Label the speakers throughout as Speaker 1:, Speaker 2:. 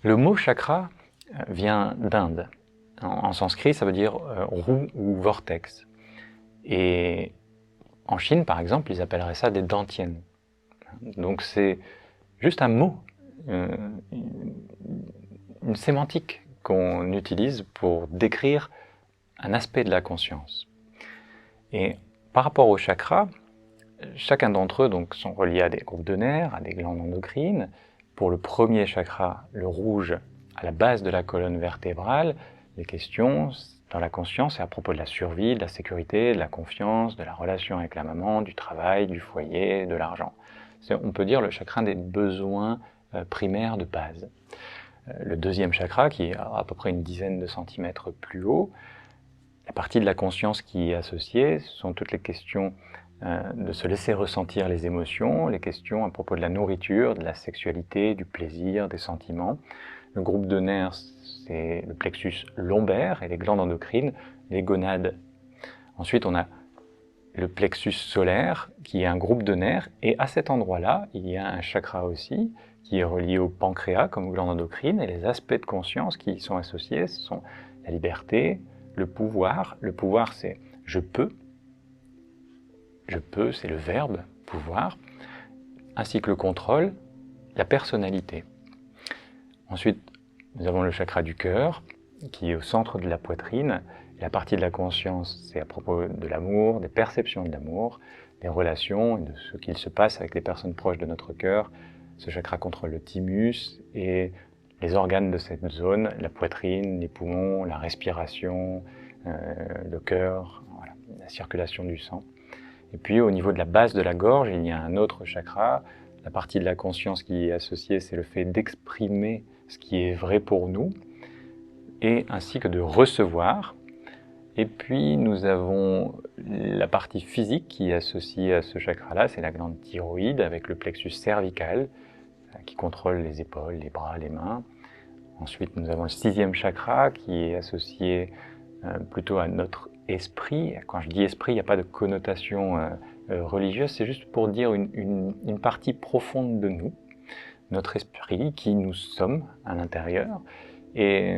Speaker 1: Le mot chakra vient d'Inde. En sanskrit, ça veut dire roue ou vortex. Et en Chine, par exemple, ils appelleraient ça des dantians. Donc c'est juste un mot, une sémantique qu'on utilise pour décrire un aspect de la conscience. Et par rapport aux chakras, chacun d'entre eux donc, sont reliés à des groupes de nerfs, à des glandes endocrines. Pour le premier chakra, le rouge, à la base de la colonne vertébrale, les questions dans la conscience, c'est à propos de la survie, de la sécurité, de la confiance, de la relation avec la maman, du travail, du foyer, de l'argent. On peut dire le chakra des besoins primaires de base. Le deuxième chakra, qui est à peu près une dizaine de centimètres plus haut, la partie de la conscience qui y est associée, ce sont toutes les questions de se laisser ressentir les émotions, les questions à propos de la nourriture, de la sexualité, du plaisir, des sentiments. Le groupe de nerfs, c'est le plexus lombaire et les glandes endocrines, les gonades. Ensuite, on a le plexus solaire, qui est un groupe de nerfs, et à cet endroit-là, il y a un chakra aussi, qui est relié au pancréas comme glande endocrine, et les aspects de conscience qui y sont associés, ce sont la liberté, le pouvoir. Le pouvoir, c'est « je peux ». Je peux, c'est le verbe « pouvoir », ainsi que le contrôle, la personnalité. Ensuite, nous avons le chakra du cœur, qui est au centre de la poitrine. La partie de la conscience, c'est à propos de l'amour, des perceptions de l'amour, des relations et de ce qu'il se passe avec les personnes proches de notre cœur. Ce chakra contrôle le thymus et les organes de cette zone, la poitrine, les poumons, la respiration, le cœur, voilà, la circulation du sang. Et puis au niveau de la base de la gorge, il y a un autre chakra. La partie de la conscience qui est associée, c'est le fait d'exprimer ce qui est vrai pour nous, et ainsi que de recevoir. Et puis nous avons la partie physique qui est associée à ce chakra-là, c'est la glande thyroïde avec le plexus cervical qui contrôle les épaules, les bras, les mains. Ensuite nous avons le sixième chakra qui est associé plutôt à notre esprit. Quand je dis esprit, il n'y a pas de connotation religieuse, c'est juste pour dire une partie profonde de nous, notre esprit, qui nous sommes à l'intérieur. Et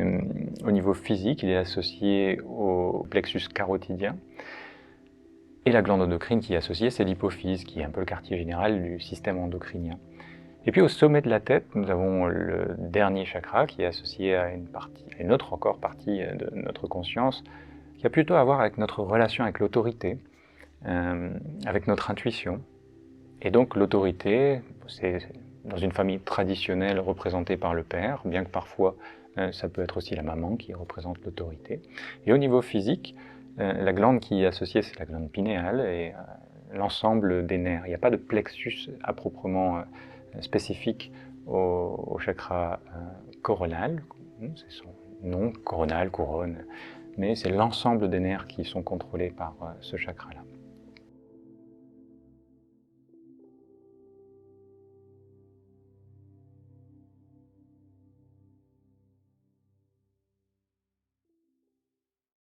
Speaker 1: au niveau physique, il est associé au plexus carotidien. Et la glande endocrine qui est associée, c'est l'hypophyse, qui est un peu le quartier général du système endocrinien. Et puis au sommet de la tête, nous avons le dernier chakra qui est associé à une autre encore partie de notre conscience, qui a plutôt à voir avec notre relation avec l'autorité, avec notre intuition. Et donc l'autorité, c'est dans une famille traditionnelle représentée par le père, bien que parfois ça peut être aussi la maman qui représente l'autorité. Et au niveau physique, la glande qui est associée, c'est la glande pinéale et l'ensemble des nerfs. Il n'y a pas de plexus à proprement spécifique au chakra coronal, c'est son nom, coronal, couronne, mais c'est l'ensemble des nerfs qui sont contrôlés par ce chakra-là.